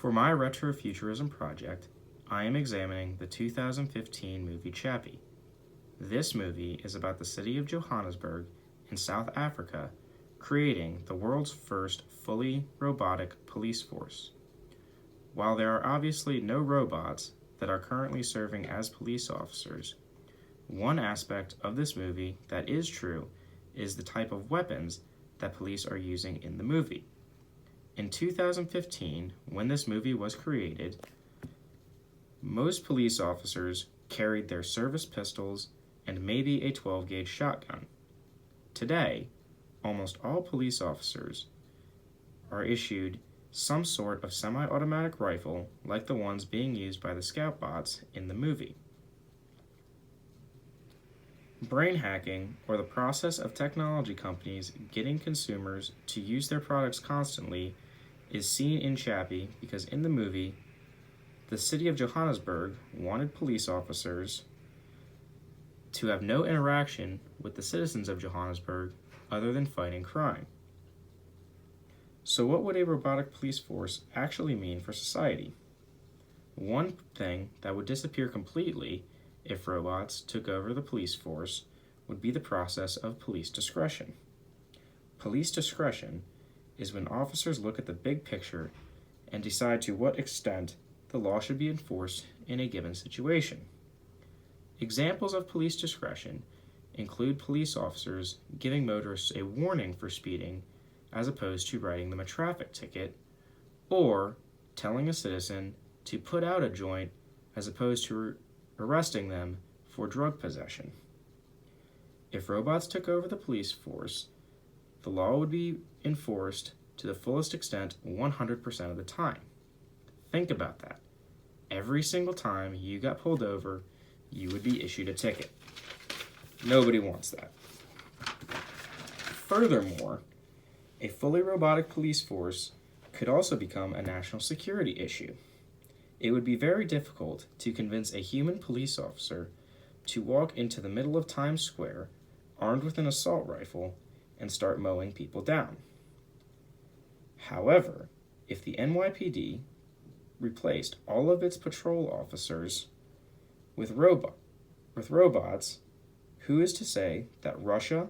For my Retrofuturism project, I am examining the 2015 movie Chappie. This movie is about the city of Johannesburg in South Africa creating the world's first fully robotic police force. While there are obviously no robots that are currently serving as police officers, one aspect of this movie that is true is the type of weapons that police are using in the movie. In 2015, when this movie was created, most police officers carried their service pistols and maybe a 12-gauge shotgun. Today, almost all police officers are issued some sort of semi-automatic rifle like the ones being used by the scout bots in the movie. Brain hacking, or the process of technology companies getting consumers to use their products constantly, is seen in Chappie because in the movie, the city of Johannesburg wanted police officers to have no interaction with the citizens of Johannesburg other than fighting crime. So what would a robotic police force actually mean for society? One thing that would disappear completely if robots took over the police force would be the process of police discretion. Police discretion is when officers look at the big picture and decide to what extent the law should be enforced in a given situation. Examples of police discretion include police officers giving motorists a warning for speeding as opposed to writing them a traffic ticket, or telling a citizen to put out a joint as opposed to arresting them for drug possession. If robots took over the police force, the law would be enforced to the fullest extent 100% of the time. Think about that. Every single time you got pulled over, you would be issued a ticket. Nobody wants that. Furthermore, a fully robotic police force could also become a national security issue. It would be very difficult to convince a human police officer to walk into the middle of Times Square armed with an assault rifle and start mowing people down. However, if the NYPD replaced all of its patrol officers with robots, who is to say that Russia,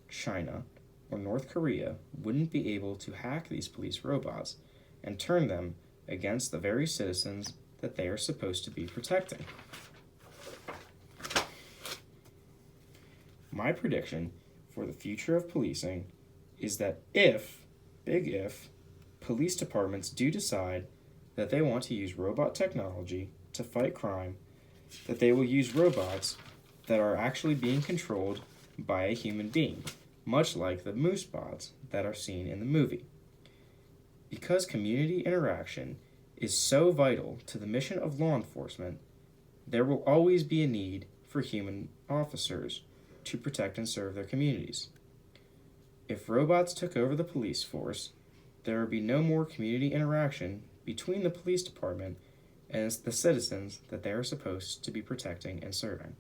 China, or North Korea wouldn't be able to hack these police robots and turn them against the very citizens that they are supposed to be protecting? My prediction for the future of policing is that big if, police departments do decide that they want to use robot technology to fight crime, that they will use robots that are actually being controlled by a human being, much like the moose bots that are seen in the movie. Because community interaction is so vital to the mission of law enforcement, there will always be a need for human officers to protect and serve their communities. If robots took over the police force, there would be no more community interaction between the police department and the citizens that they are supposed to be protecting and serving.